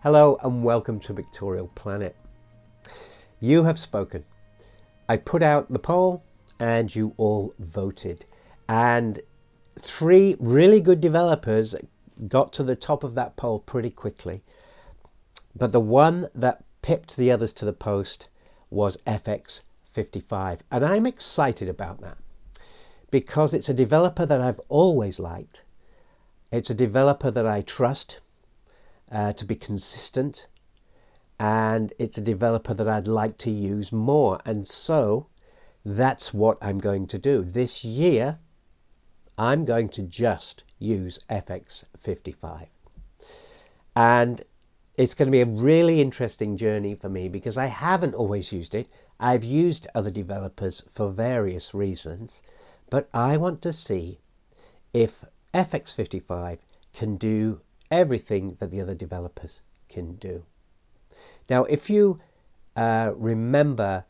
Hello and welcome to Pictorial Planet. You have spoken. I put out the poll and you all voted. And 3 really good developers got to the top of that poll pretty quickly. But the one that pipped the others to the post was FX-55. And I'm excited about that because it's a developer that I've always liked. It's a developer that I trust to be consistent, and it's a developer that I'd like to use more, and so that's what I'm going to do. This year I'm going to just use FX-55, and it's going to be a really interesting journey for me because I haven't always used it. I've used other developers for various reasons, but I want to see if FX-55 can do everything that the other developers can do. Now, if you remember,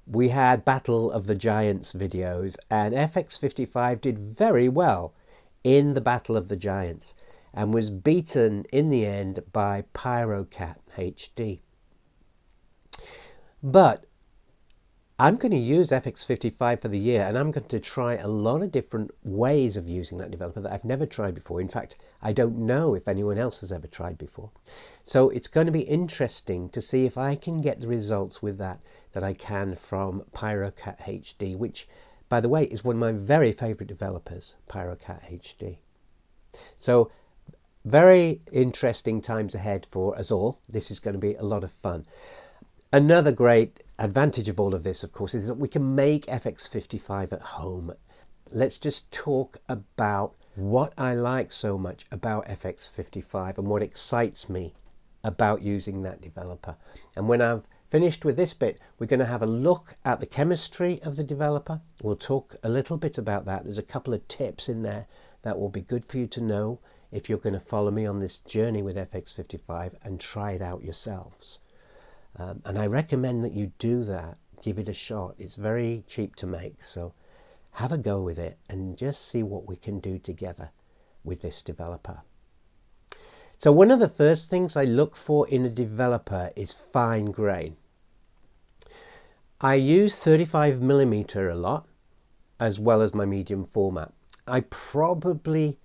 we had Battle of the Giants videos, and FX-55 did very well in the Battle of the Giants and was beaten in the end by Pyrocat HD. But I'm going to use FX-55 for the year, and I'm going to try a lot of different ways of using that developer that I've never tried before. In fact, I don't know if anyone else has ever tried before. So it's going to be interesting to see if I can get the results with that I can from Pyrocat HD, which, by the way, is one of my very favorite developers, Pyrocat HD. So very interesting times ahead for us all. This is going to be a lot of fun. Another great advantage of all of this, of course, is that we can make FX-55 at home. Let's just talk about what I like so much about FX-55 and what excites me about using that developer. And when I've finished with this bit, we're going to have a look at the chemistry of the developer. We'll talk a little bit about that. There's a couple of tips in there that will be good for you to know if you're going to follow me on this journey with FX-55 and try it out yourselves. And I recommend that you do that. Give it a shot. It's very cheap to make, so have a go with it and just see what we can do together with this developer. So one of the first things I look for in a developer is fine grain. I use 35mm a lot, as well as my medium format. I probably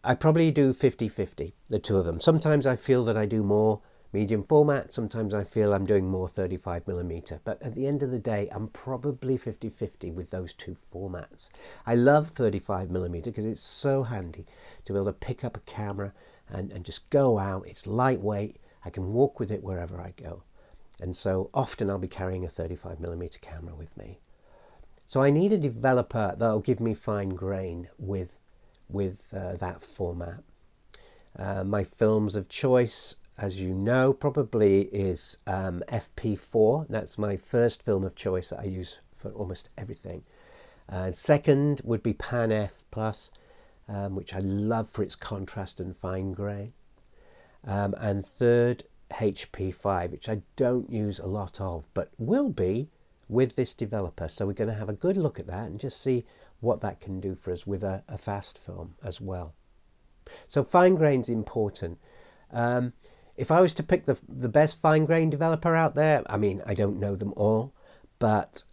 do 50-50, the two of them. Sometimes I feel that I do more medium format, sometimes I feel I'm doing more 35mm, but at the end of the day I'm probably 50-50 with those two formats. I love 35mm because it's so handy to be able to pick up a camera and just go out. It's lightweight, I can walk with it wherever I go, and so often I'll be carrying a 35mm camera with me. So I need a developer that'll give me fine grain with that format. My films of choice, as you know, probably is FP4. That's my first film of choice that I use for almost everything. Second would be Pan F+, which I love for its contrast and fine grain. And third, HP5, which I don't use a lot of, but will be with this developer. So we're going to have a good look at that and just see what that can do for us with a fast film as well. So fine grain's important. If I was to pick the best fine grain developer out there, I mean, I don't know them all, but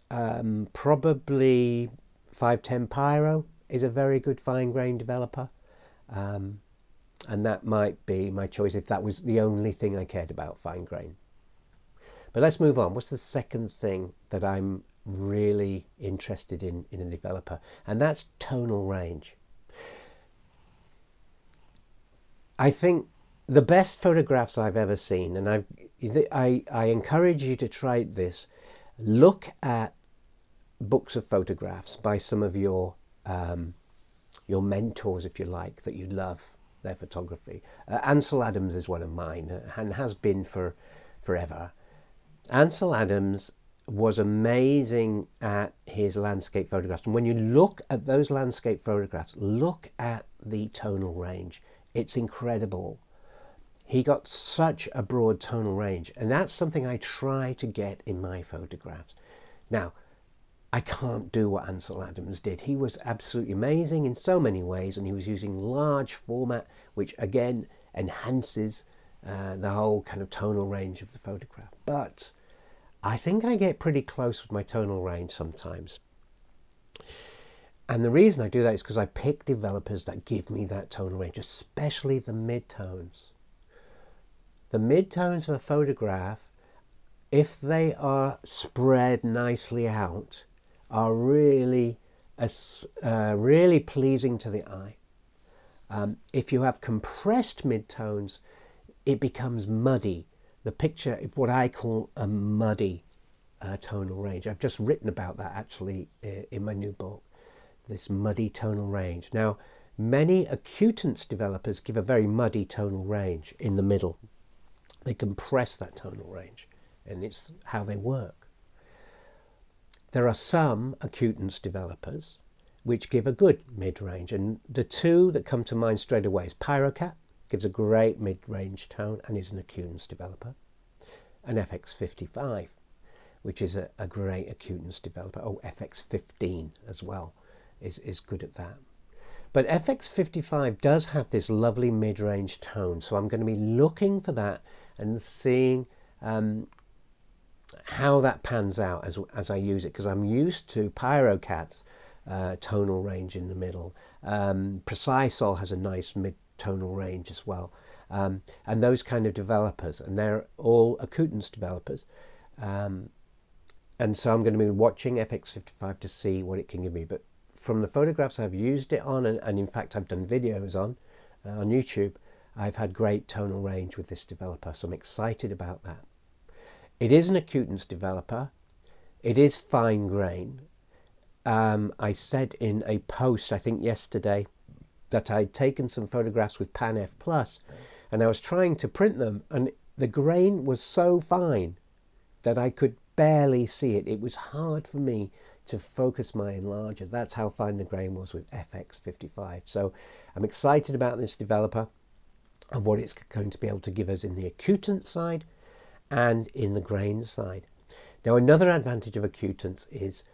probably 510 Pyro is a very good fine grain developer. And that might be my choice if that was the only thing I cared about, fine grain. But let's move on. What's the second thing that I'm really interested in a developer? And that's tonal range. I think the best photographs I've ever seen, and I encourage you to try this, look at books of photographs by some of your mentors, if you like, that you love their photography. Ansel Adams is one of mine and has been for forever. Ansel Adams was amazing at his landscape photographs, and when you look at those landscape photographs, look at the tonal range. It's incredible. He got such a broad tonal range, and that's something I try to get in my photographs. Now, I can't do what Ansel Adams did. He was absolutely amazing in so many ways, and he was using large format, which again enhances the whole kind of tonal range of the photograph. But I think I get pretty close with my tonal range sometimes. And the reason I do that is because I pick developers that give me that tonal range, especially the midtones. The midtones of a photograph, if they are spread nicely out, are really pleasing to the eye. If you have compressed midtones, it becomes muddy. The picture, what I call a muddy tonal range. I've just written about that actually in my new book, this muddy tonal range. Now, many acutance developers give a very muddy tonal range in the middle. They compress that tonal range, and it's how they work. There are some acutance developers which give a good mid-range, and the two that come to mind straight away is Pyrocat, gives a great mid-range tone and is an acutance developer, and FX-55, which is a great acutance developer. Oh, FX-15 as well is good at that. But FX-55 does have this lovely mid-range tone, so I'm going to be looking for that and seeing how that pans out as I use it, because I'm used to Pyrocat's tonal range in the middle. Precisol has a nice mid-tonal range as well. And those kind of developers, and they're all acutance developers. And so I'm going to be watching FX-55 to see what it can give me. But from the photographs I've used it on, and in fact I've done videos on YouTube, I've had great tonal range with this developer, so I'm excited about that. It is an acutance developer. It is fine grain. I said in a post, I think yesterday, that I'd taken some photographs with Pan F+, and I was trying to print them, and the grain was so fine that I could barely see it. It was hard for me to focus my enlarger. That's how fine the grain was with FX-55. So I'm excited about this developer and what it's going to be able to give us in the acutance side and in the grain side. Now, another advantage of acutance is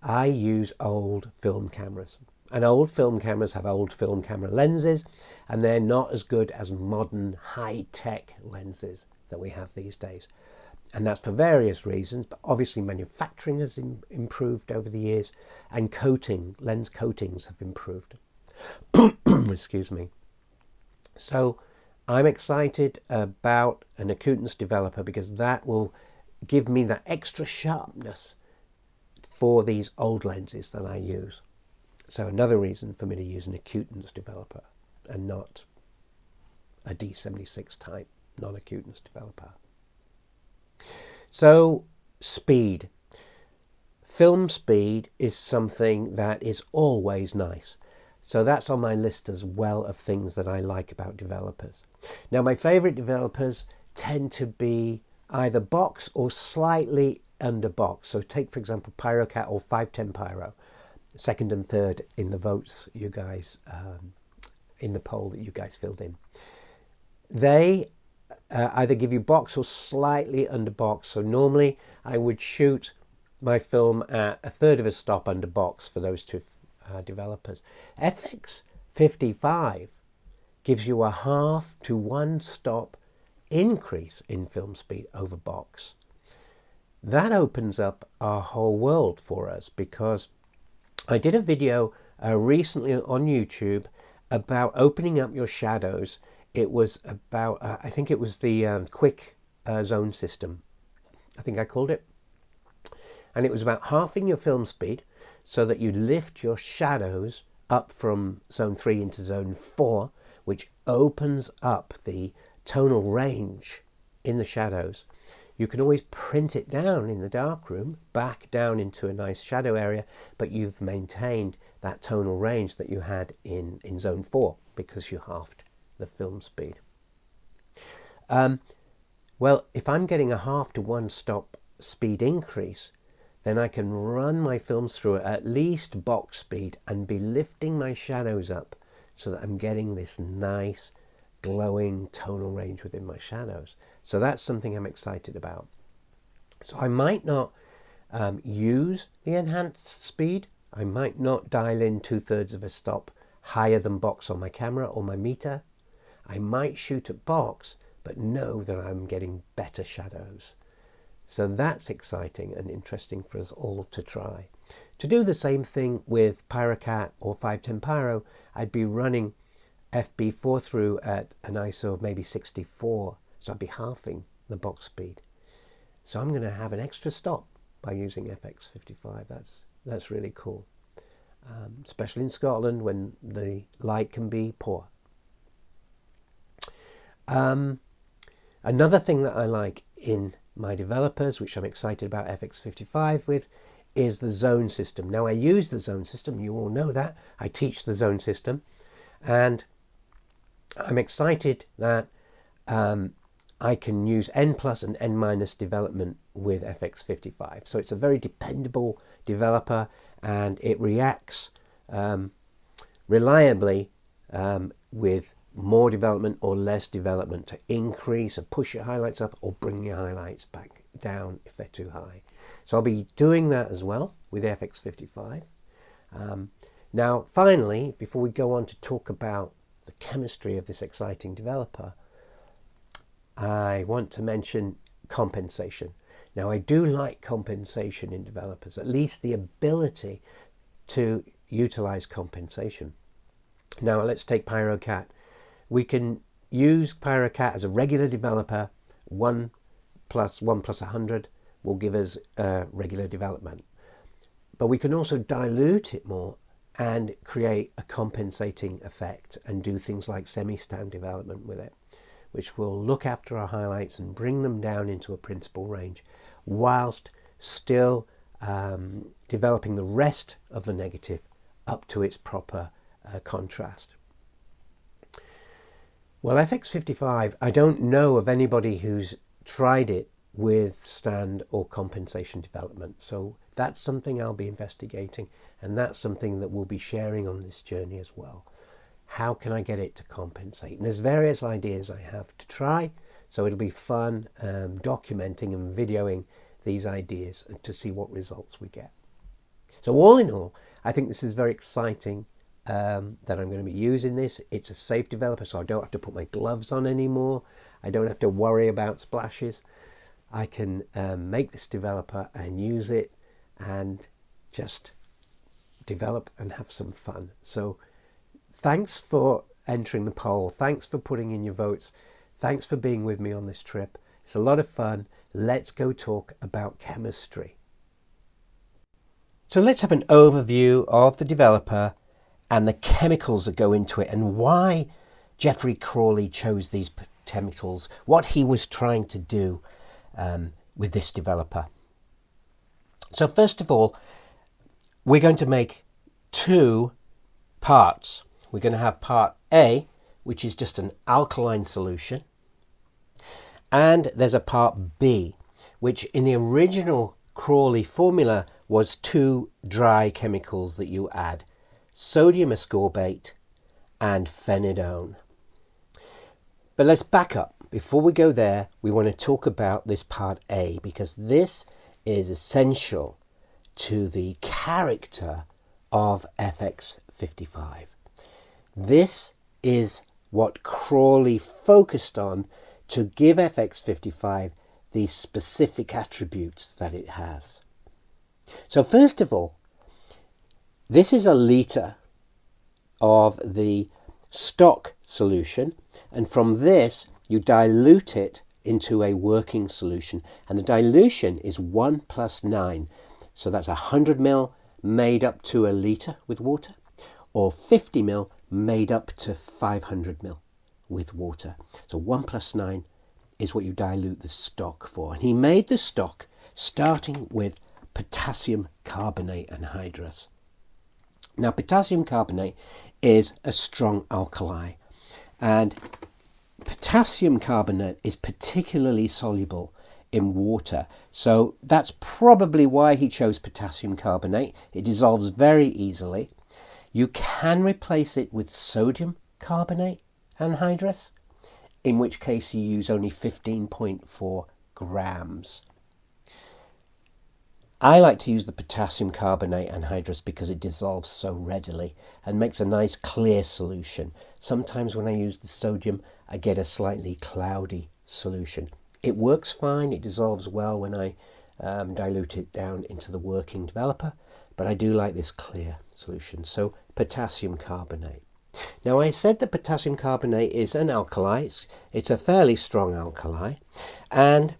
I use old film cameras, and old film cameras have old film camera lenses, and they're not as good as modern high-tech lenses that we have these days. And that's for various reasons, but obviously manufacturing has improved over the years, and lens coatings have improved. Excuse me. So I'm excited about an acutance developer because that will give me that extra sharpness for these old lenses that I use. So another reason for me to use an acutance developer and not a D76 type non-acutance developer. So speed. Film speed is something that is always nice. So that's on my list as well of things that I like about developers. Now, my favorite developers tend to be either box or slightly under box. So take, for example, Pyrocat or 510 Pyro, second and third in the votes you guys, in the poll that you guys filled in. They either give you box or slightly under box. So normally I would shoot my film at a third of a stop under box for those two developers. FX-55 gives you a half to 1 stop increase in film speed over box. That opens up our whole world for us, because I did a video recently on YouTube about opening up your shadows. It was about, I think it was the quick zone system, I think I called it. And it was about halving your film speed so that you lift your shadows up from zone 3 into zone 4, which opens up the tonal range in the shadows. You can always print it down in the darkroom, back down into a nice shadow area, but you've maintained that tonal range that you had in zone 4 because you halved the film speed. Well, if I'm getting a half to 1 stop speed increase, then I can run my films through at least box speed and be lifting my shadows up so that I'm getting this nice glowing tonal range within my shadows. So that's something I'm excited about. So I might not use the enhanced speed. I might not dial in 2/3 of a stop higher than box on my camera or my meter. I might shoot at box, but know that I'm getting better shadows. So that's exciting and interesting for us all to try. To do the same thing with PyroCat or 510 Pyro, I'd be running FB4 through at an ISO of maybe 64, so I'd be halving the box speed. So I'm going to have an extra stop by using FX-55. That's really cool, especially in Scotland when the light can be poor. Another thing that I like in my developers, which I'm excited about FX-55 with, is the zone system. Now I use the zone system, you all know that. I teach the zone system, and I'm excited that I can use N+ and N- development with FX-55. So it's a very dependable developer, and it reacts reliably with more development or less development to increase or push your highlights up or bring your highlights back down if they're too high. So I'll be doing that as well with FX-55. Now finally, before we go on to talk about the chemistry of this exciting developer, I want to mention compensation. Now I do like compensation in developers, at least the ability to utilize compensation. Now let's take PyroCat. We can use PyroCat as a regular developer. 1 plus 1 plus 100 will give us regular development. But we can also dilute it more and create a compensating effect and do things like semi-stand development with it, which will look after our highlights and bring them down into a printable range whilst still developing the rest of the negative up to its proper contrast. Well, FX-55, I don't know of anybody who's tried it with stand or compensation development. So that's something I'll be investigating, and that's something that we'll be sharing on this journey as well. How can I get it to compensate? And there's various ideas I have to try, so it'll be fun documenting and videoing these ideas to see what results we get. So all in all, I think this is very exciting that I'm going to be using this. It's a safe developer, so I don't have to put my gloves on anymore. I don't have to worry about splashes. I can make this developer and use it and just develop and have some fun. So thanks for entering the poll. Thanks for putting in your votes. Thanks for being with me on this trip. It's a lot of fun. Let's go talk about chemistry. So let's have an overview of the developer and the chemicals that go into it, and why Geoffrey Crawley chose these chemicals, what he was trying to do with this developer. So first of all, we're going to make two parts. We're going to have part A, which is just an alkaline solution, and there's a part B, which in the original Crawley formula was two dry chemicals that you add: sodium ascorbate and phenidone. But let's back up. Before we go there, we want to talk about this part A, because this is essential to the character of FX-55. This is what Crawley focused on to give FX-55 the specific attributes that it has. So first of all, this is a litre of the stock solution, and from this you dilute it into a working solution, and the dilution is 1 + 9. So that's 100 ml made up to a litre with water, or 50 ml made up to 500 ml with water. So 1 + 9 is what you dilute the stock for. And he made the stock starting with potassium carbonate anhydrous. Now, potassium carbonate is a strong alkali, and potassium carbonate is particularly soluble in water. So that's probably why he chose potassium carbonate. It dissolves very easily. You can replace it with sodium carbonate anhydrous, in which case you use only 15.4 grams. I like to use the potassium carbonate anhydrous because it dissolves so readily and makes a nice clear solution. Sometimes when I use the sodium, I get a slightly cloudy solution. It works fine, it dissolves well when I dilute it down into the working developer, but I do like this clear solution. So potassium carbonate. Now I said that potassium carbonate is an alkali, it's a fairly strong alkali, and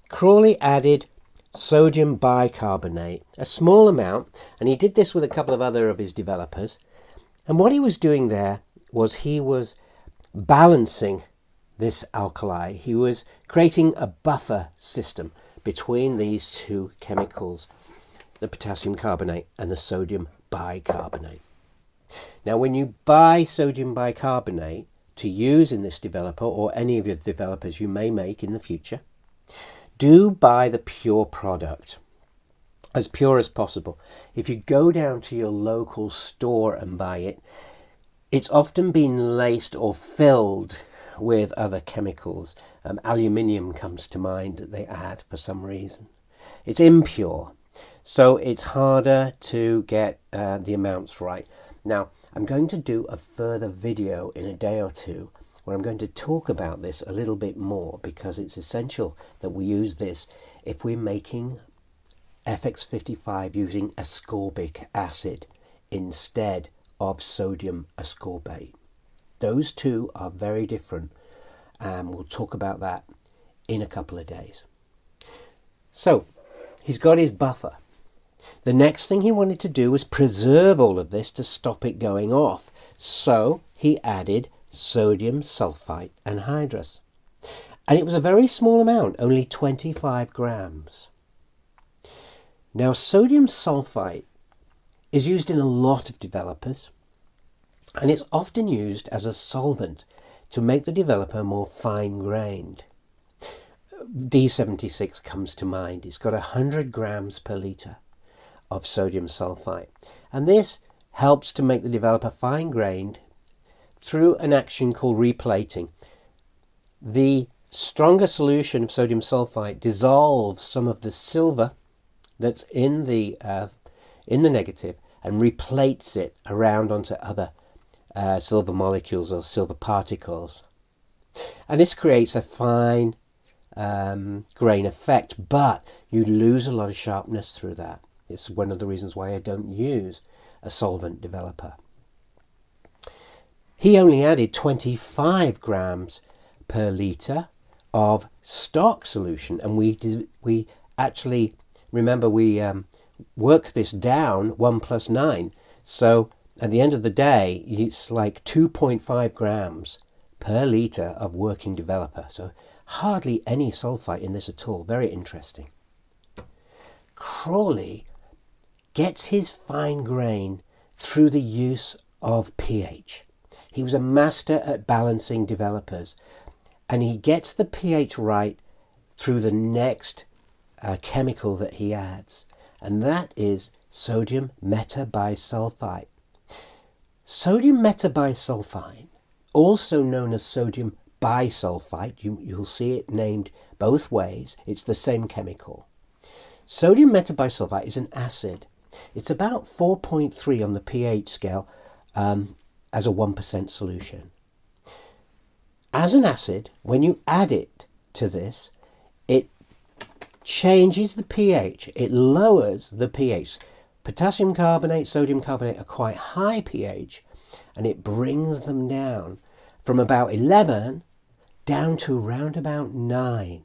Crawley added sodium bicarbonate, a small amount, and he did this with a couple of other of his developers, and what he was doing there was he was balancing this alkali. He was creating a buffer system between these two chemicals, the potassium carbonate and the sodium bicarbonate. Now when you buy sodium bicarbonate to use in this developer or any of your developers you may make in the future, do buy the pure product, as pure as possible. If you go down to your local store and buy it, it's often been laced or filled with other chemicals. Aluminium comes to mind that they add for some reason. It's impure, so it's harder to get the amounts right. Now, I'm going to do a further video in a day or two where I'm going to talk about this a little bit more, because it's essential that we use this if we're making FX-55 using ascorbic acid instead of sodium ascorbate. Those two are very different, and we'll talk about that in a couple of days. So he's got his buffer. The next thing he wanted to do was preserve all of this to stop it going off. So he added sodium sulfite anhydrous. And it was a very small amount, only 25 grams. Now sodium sulfite is used in a lot of developers, and it's often used as a solvent to make the developer more fine-grained. D76 comes to mind. It's got 100 grams per litre of sodium sulfite, and this helps to make the developer fine-grained through an action called replating. The stronger solution of sodium sulfite dissolves some of the silver that's in the negative and replates it around onto other silver molecules or silver particles, and this creates a fine grain effect, but you lose a lot of sharpness through that. It's one of the reasons why I don't use a solvent developer. He only added 25 grams per litre of stock solution, and we actually, remember, we work this down 1 + 9, so at the end of the day it's like 2.5 grams per litre of working developer, so hardly any sulfite in this at all. Very interesting. Crawley gets his fine grain through the use of pH. He was a master at balancing developers, and he gets the pH right through the next chemical that he adds, and that is sodium metabisulfite. Sodium metabisulfite, also known as sodium bisulfite, you'll see it named both ways, it's the same chemical. Sodium metabisulfite is an acid. It's about 4.3 on the pH scale as a 1% solution. As an acid, when you add it to this, it changes the pH, it lowers the pH. Potassium carbonate, sodium carbonate are quite high pH, and it brings them down from about 11 down to around about 9.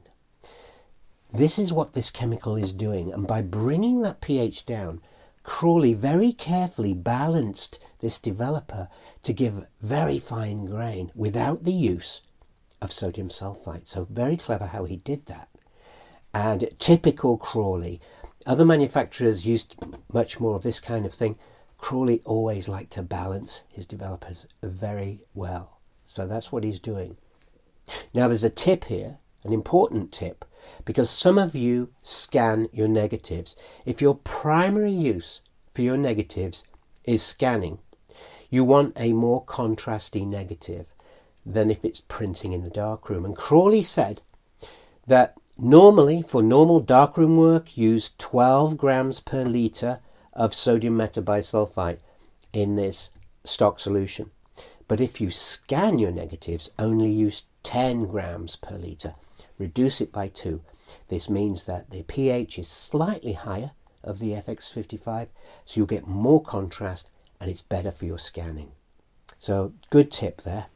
This is what this chemical is doing, and by bringing that pH down, Crawley very carefully balanced this developer to give very fine grain without the use of sodium sulfite. So very clever how he did that. And typical Crawley. Other manufacturers used much more of this kind of thing. Crawley always liked to balance his developers very well. So that's what he's doing. Now there's a tip here, an important tip, because some of you scan your negatives. If your primary use for your negatives is scanning, you want a more contrasty negative than if it's printing in the darkroom. And Crawley said that normally, for normal darkroom work, use 12 grams per litre of sodium metabisulfite in this stock solution. But if you scan your negatives, only use 10 grams per litre. reduce it by 2. This means that the pH is slightly higher of the FX-55, so you'll get more contrast and it's better for your scanning. So good tip there.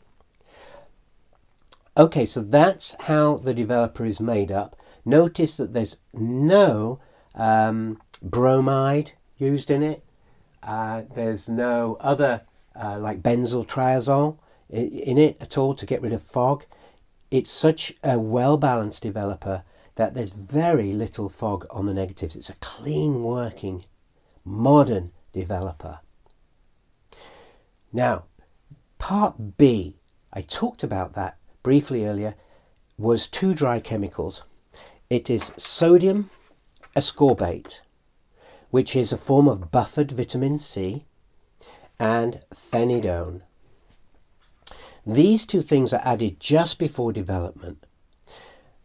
Okay, so that's how the developer is made up. Notice that there's no bromide used in it. There's no other like benzyl triazole in it at all to get rid of fog. It's such a well-balanced developer that there's very little fog on the negatives. It's a clean working, modern developer. Now, part B, I talked about that briefly earlier, was 2 dry chemicals. It is sodium ascorbate, which is a form of buffered vitamin C, and phenidone. These 2 things are added just before development.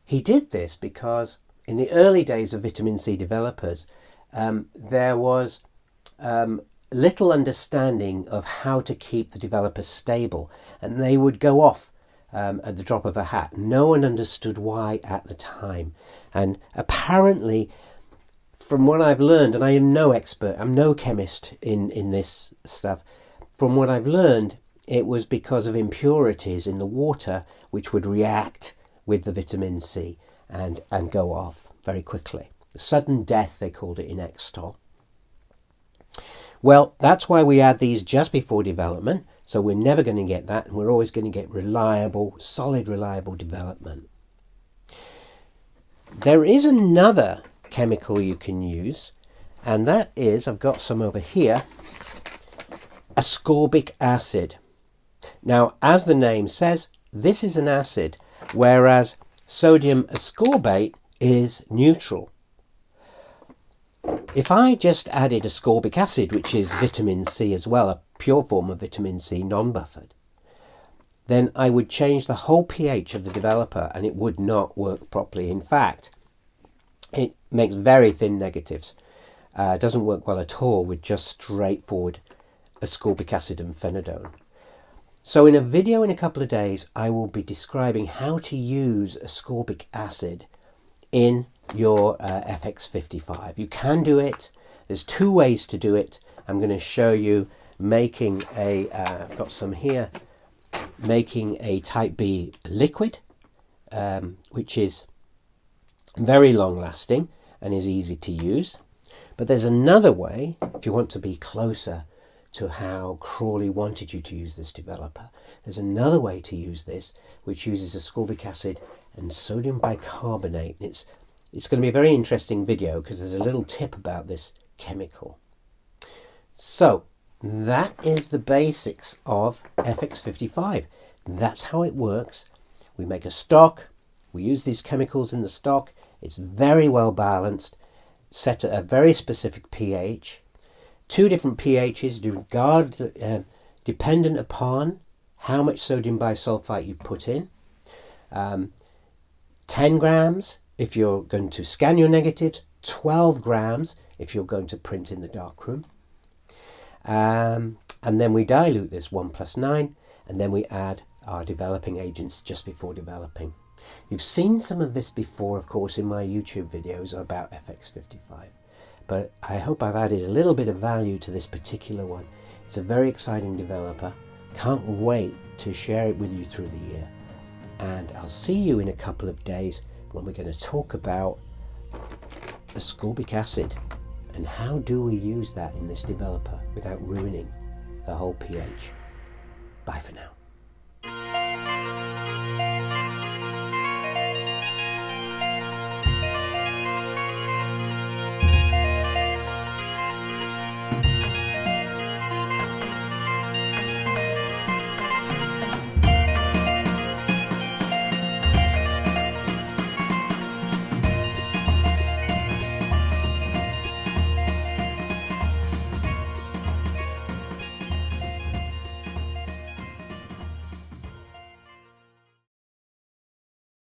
He did this because in the early days of vitamin C developers, there was little understanding of how to keep the developers stable, and they would go off at the drop of a hat. No one understood why at the time, and apparently, from what I've learned, and I am no expert, I'm no chemist in this stuff, from what I've learned, it was because of impurities in the water which would react with the vitamin C and go off very quickly. Sudden death, they called it in Xtol. Well, that's why we add these just before development, so we're never going to get that, and we're always going to get reliable, solid, reliable development. There is another chemical you can use, and that is, I've got some over here, Ascorbic acid. Now, as the name says, this is an acid, whereas sodium ascorbate is neutral. If I just added ascorbic acid, which is vitamin C as well, a pure form of vitamin C, non-buffered, then I would change the whole pH of the developer and it would not work properly. In fact, it makes very thin negatives. It doesn't work well at all with just straightforward ascorbic acid and phenidone. So in a video in a couple of days, I will be describing how to use ascorbic acid in your FX-55. You can do it. There's 2 ways to do it. I'm going to show you making a, I've got some here, making a type B liquid, which is very long lasting and is easy to use. But there's another way, if you want to be closer to how Crawley wanted you to use this developer. There's another way to use this, which uses ascorbic acid and sodium bicarbonate. It's going to be a very interesting video because there's a little tip about this chemical. So that is the basics of FX-55. That's how it works. We make a stock. We use these chemicals in the stock. It's very well balanced, set at a very specific pH. 2 different pHs dependent upon how much sodium bisulfite you put in. 10 grams if you're going to scan your negatives, 12 grams if you're going to print in the darkroom. And then we dilute this 1+9, and then we add our developing agents just before developing. You've seen some of this before, of course, in my YouTube videos about FX-55. But I hope I've added a little bit of value to this particular one. It's a very exciting developer. Can't wait to share it with you through the year. And I'll see you in a couple of days when we're going to talk about ascorbic acid and how do we use that in this developer without ruining the whole pH. Bye for now.